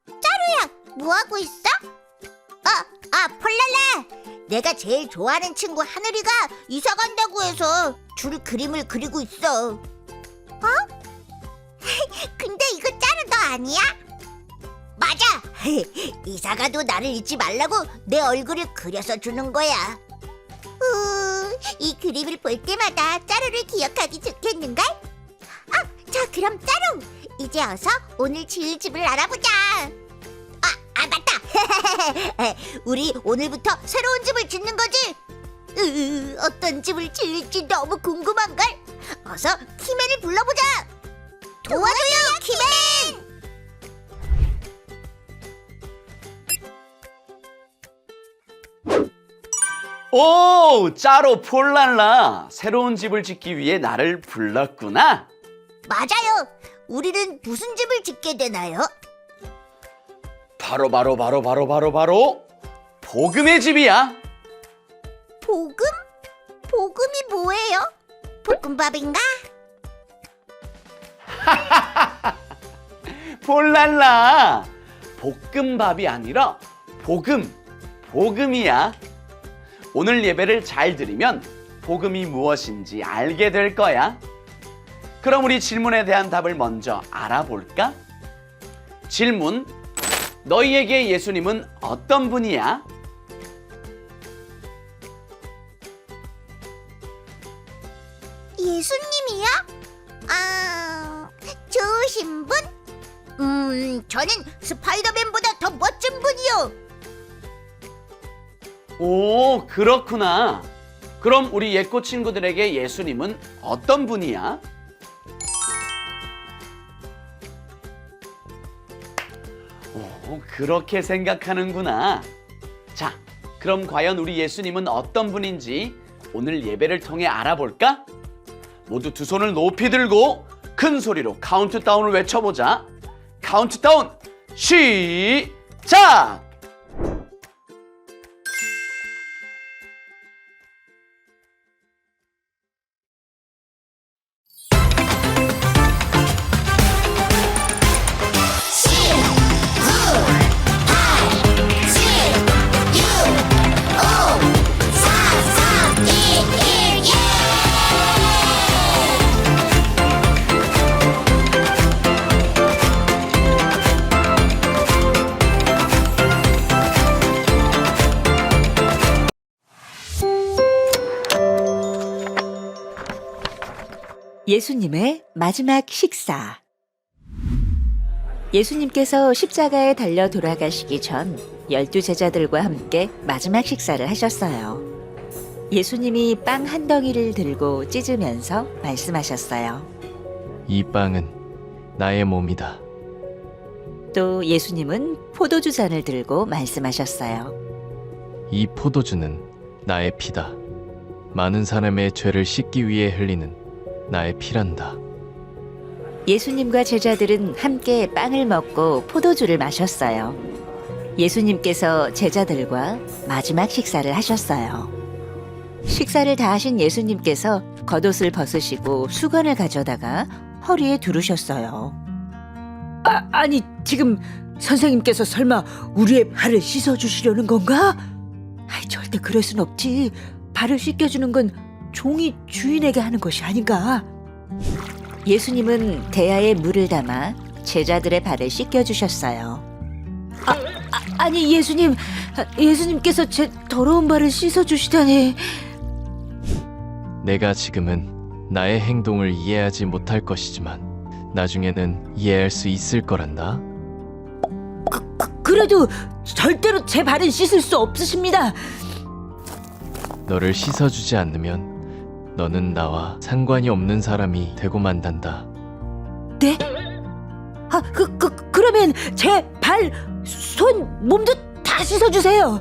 짜루야, 뭐 하고 있어? 폴랄라. 내가 제일 좋아하는 친구 하늘이가 이사 간다고 해서 줄 그림을 그리고 있어. 근데 이거 짜루 너 아니야? 맞아. 이사 가도 나를 잊지 말라고 내 얼굴을 그려서 주는 거야. 이 그림을 볼 때마다 짜루를 기억하기 좋겠는걸? 자, 그럼 짜루, 이제 어서 오늘 지을 집을 알아보자. 맞다. 우리 오늘부터 새로운 집을 짓는 거지? 어떤 집을 지을지 너무 궁금한걸? 어서 키맨을 불러보자. 도와줘요, 키맨! 오, 짜로 폴랄라. 새로운 집을 짓기 위해 나를 불렀구나. 맞아요. 우리는 무슨 집을 짓게 되나요? 바로 복음의 집이야. 복음? 복음이 뭐예요? 볶음밥인가? 폴랄라. 볶음밥이 아니라 복음이야. 오늘 예배를 잘 들으면 복음이 무엇인지 알게 될 거야. 그럼 우리 질문에 대한 답을 먼저 알아볼까? 질문: 너희에게 예수님은 어떤 분이야? 예수님이요? 좋으신 분? 저는 스파이더맨보다 더 멋진 분이요. 오, 그렇구나. 그럼 우리 예꼬 친구들에게 예수님은 어떤 분이야? 오, 그렇게 생각하는구나. 자, 그럼 과연 우리 예수님은 어떤 분인지 오늘 예배를 통해 알아볼까? 모두 두 손을 높이 들고 큰 소리로 카운트다운을 외쳐보자. 카운트다운 시작! 예수님의 마지막 식사. 예수님께서 십자가에 달려 돌아가시기 전 12제자들과 함께 마지막 식사를 하셨어요. 예수님이 빵 한 덩이를 들고 찢으면서 말씀하셨어요. 이 빵은 나의 몸이다. 또 예수님은 포도주 잔을 들고 말씀하셨어요. 이 포도주는 나의 피다. 많은 사람의 죄를 씻기 위해 흘리는 나의 피란다. 예수님과 제자들은 함께 빵을 먹고 포도주를 마셨어요. 예수님께서 제자들과 마지막 식사를 하셨어요. 식사를 다 하신 예수님께서 겉옷을 벗으시고 수건을 가져다가 허리에 두르셨어요. 아니 지금 선생님께서 설마 우리의 발을 씻어주시려는 건가? 절대 그럴 순 없지. 발을 씻겨주는 건 종이 주인에게 하는 것이 아닌가? 예수님은 대야에 물을 담아 제자들의 발을 씻겨주셨어요. 아니 예수님께서 제 더러운 발을 씻어주시다니. 내가 지금은 나의 행동을 이해하지 못할 것이지만 나중에는 이해할 수 있을 거란다. 그래도 절대로 제 발은 씻을 수 없으십니다. 너를 씻어주지 않으면 너는 나와 상관이 없는 사람이 되고 만단다. 네? 그러면 제 발, 손, 몸도 다 씻어주세요.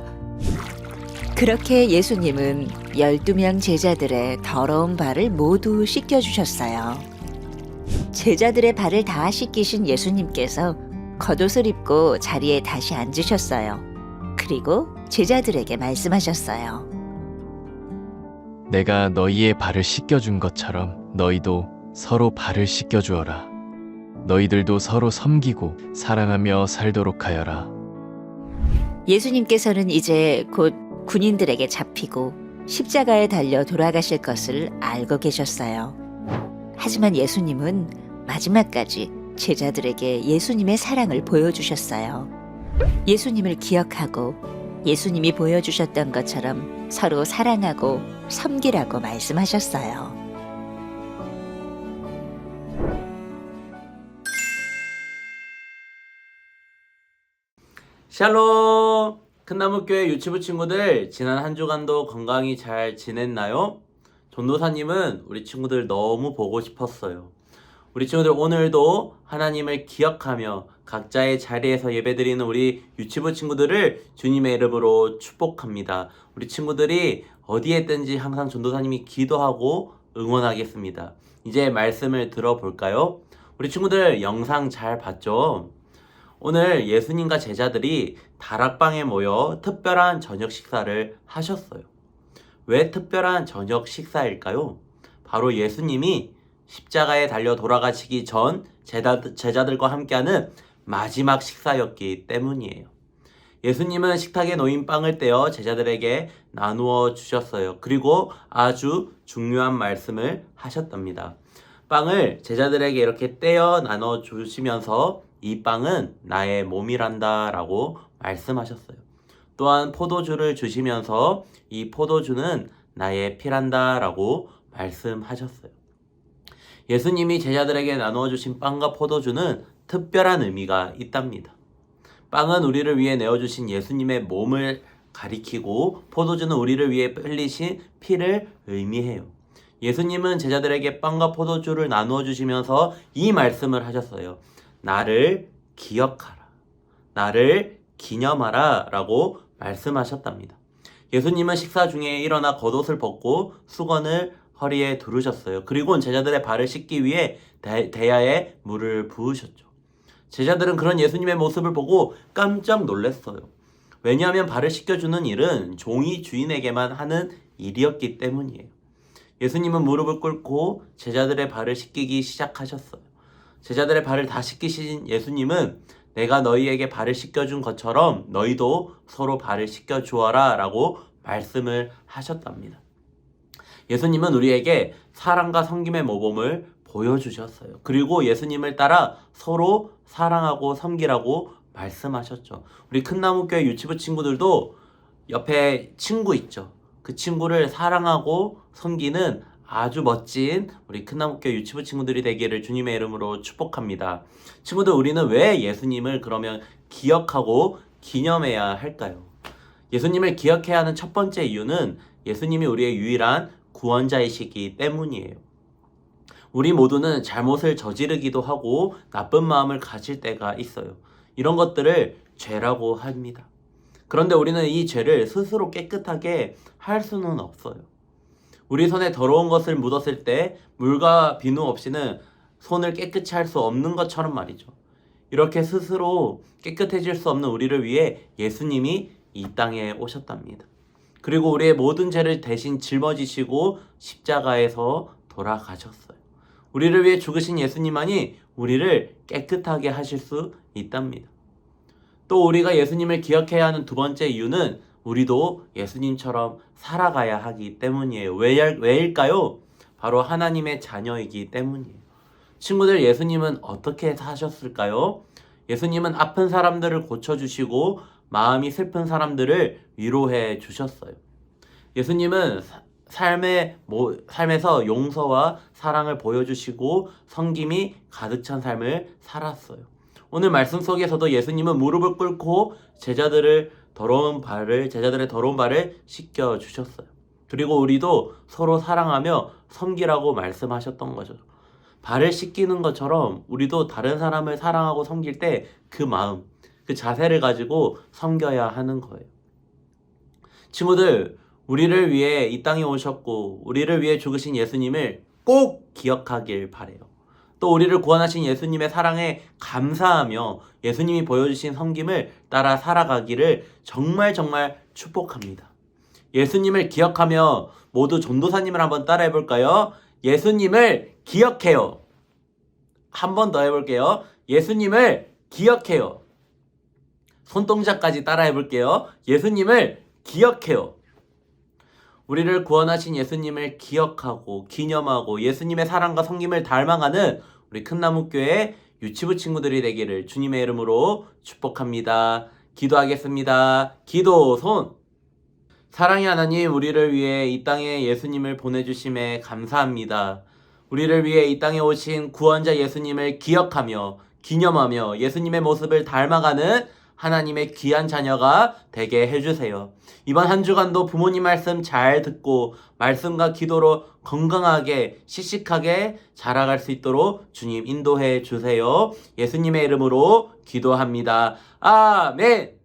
그렇게 예수님은 12명 제자들의 더러운 발을 모두 씻겨주셨어요. 제자들의 발을 다 씻기신 예수님께서 겉옷을 입고 자리에 다시 앉으셨어요. 그리고 제자들에게 말씀하셨어요. 내가 너희의 발을 씻겨준 것처럼 너희도 서로 발을 씻겨주어라. 너희들도 서로 섬기고 사랑하며 살도록 하여라. 예수님께서는 이제 곧 군인들에게 잡히고 십자가에 달려 돌아가실 것을 알고 계셨어요. 하지만 예수님은 마지막까지 제자들에게 예수님의 사랑을 보여주셨어요. 예수님을 기억하고 예수님이 보여주셨던 것처럼 서로 사랑하고 섬기라고 말씀하셨어요. 샬롬! 큰나무교회 유치부 친구들, 지난 한 주간도 건강히 잘 지냈나요? 전도사님은 우리 친구들 너무 보고 싶었어요. 우리 친구들 오늘도 하나님을 기억하며 각자의 자리에서 예배드리는 우리 유치부 친구들을 주님의 이름으로 축복합니다. 우리 친구들이 어디에 있든지 항상 전도사님이 기도하고 응원하겠습니다. 이제 말씀을 들어볼까요? 우리 친구들 영상 잘 봤죠? 오늘 예수님과 제자들이 다락방에 모여 특별한 저녁 식사를 하셨어요. 왜 특별한 저녁 식사일까요? 바로 예수님이 십자가에 달려 돌아가시기 전 제자들과 함께하는 마지막 식사였기 때문이에요. 예수님은 식탁에 놓인 빵을 떼어 제자들에게 나누어 주셨어요. 그리고 아주 중요한 말씀을 하셨답니다. 빵을 제자들에게 이렇게 떼어 나눠 주시면서 이 빵은 나의 몸이란다 라고 말씀하셨어요. 또한 포도주를 주시면서 이 포도주는 나의 피란다 라고 말씀하셨어요. 예수님이 제자들에게 나누어 주신 빵과 포도주는 특별한 의미가 있답니다. 빵은 우리를 위해 내어주신 예수님의 몸을 가리키고 포도주는 우리를 위해 흘리신 피를 의미해요. 예수님은 제자들에게 빵과 포도주를 나누어 주시면서 이 말씀을 하셨어요. 나를 기억하라. 나를 기념하라 라고 말씀하셨답니다. 예수님은 식사 중에 일어나 겉옷을 벗고 수건을 허리에 두르셨어요. 그리고 제자들의 발을 씻기 위해 대야에 물을 부으셨죠. 제자들은 그런 예수님의 모습을 보고 깜짝 놀랐어요. 왜냐하면 발을 씻겨주는 일은 종이 주인에게만 하는 일이었기 때문이에요. 예수님은 무릎을 꿇고 제자들의 발을 씻기기 시작하셨어요. 제자들의 발을 다 씻기신 예수님은 내가 너희에게 발을 씻겨준 것처럼 너희도 서로 발을 씻겨주어라 라고 말씀을 하셨답니다. 예수님은 우리에게 사랑과 섬김의 모범을 보여주셨어요. 그리고 예수님을 따라 서로 사랑하고 섬기라고 말씀하셨죠. 우리 큰나무교회 유치부 친구들도 옆에 친구 있죠. 그 친구를 사랑하고 섬기는 아주 멋진 우리 큰나무교회 유치부 친구들이 되기를 주님의 이름으로 축복합니다. 친구들, 우리는 왜 예수님을 그러면 기억하고 기념해야 할까요? 예수님을 기억해야 하는 첫 번째 이유는 예수님이 우리의 유일한 구원자이시기 때문이에요. 우리 모두는 잘못을 저지르기도 하고 나쁜 마음을 가질 때가 있어요. 이런 것들을 죄라고 합니다. 그런데 우리는 이 죄를 스스로 깨끗하게 할 수는 없어요. 우리 손에 더러운 것을 묻었을 때 물과 비누 없이는 손을 깨끗이 할 수 없는 것처럼 말이죠. 이렇게 스스로 깨끗해질 수 없는 우리를 위해 예수님이 이 땅에 오셨답니다. 그리고 우리의 모든 죄를 대신 짊어지시고 십자가에서 돌아가셨어요. 우리를 위해 죽으신 예수님만이 우리를 깨끗하게 하실 수 있답니다. 또 우리가 예수님을 기억해야 하는 두 번째 이유는 우리도 예수님처럼 살아가야 하기 때문이에요. 왜일까요? 바로 하나님의 자녀이기 때문이에요. 친구들, 예수님은 어떻게 사셨을까요? 예수님은 아픈 사람들을 고쳐주시고 마음이 슬픈 사람들을 위로해 주셨어요. 예수님은 삶에서 용서와 사랑을 보여주시고 섬김이 가득 찬 삶을 살았어요. 오늘 말씀 속에서도 예수님은 무릎을 꿇고 제자들의 더러운 발을 씻겨 주셨어요. 그리고 우리도 서로 사랑하며 섬기라고 말씀하셨던 거죠. 발을 씻기는 것처럼 우리도 다른 사람을 사랑하고 섬길 때 그 마음, 그 자세를 가지고 섬겨야 하는 거예요. 친구들, 우리를 위해 이 땅에 오셨고 우리를 위해 죽으신 예수님을 꼭 기억하길 바래요. 또 우리를 구원하신 예수님의 사랑에 감사하며 예수님이 보여주신 섬김을 따라 살아가기를 정말 축복합니다. 예수님을 기억하며 모두 전도사님을 한번 따라해 볼까요? 예수님을 기억해요. 한 번 더 해볼게요. 예수님을 기억해요. 손동작까지 따라 해볼게요. 예수님을 기억해요. 우리를 구원하신 예수님을 기억하고 기념하고 예수님의 사랑과 섬김을 닮아가는 우리 큰나무교회 유치부 친구들이 되기를 주님의 이름으로 축복합니다. 기도하겠습니다. 기도 손. 사랑의 하나님, 우리를 위해 이 땅에 예수님을 보내주심에 감사합니다. 우리를 위해 이 땅에 오신 구원자 예수님을 기억하며 기념하며 예수님의 모습을 닮아가는 하나님의 귀한 자녀가 되게 해주세요. 이번 한 주간도 부모님 말씀 잘 듣고 말씀과 기도로 건강하게 씩씩하게 자라갈 수 있도록 주님 인도해 주세요. 예수님의 이름으로 기도합니다. 아멘.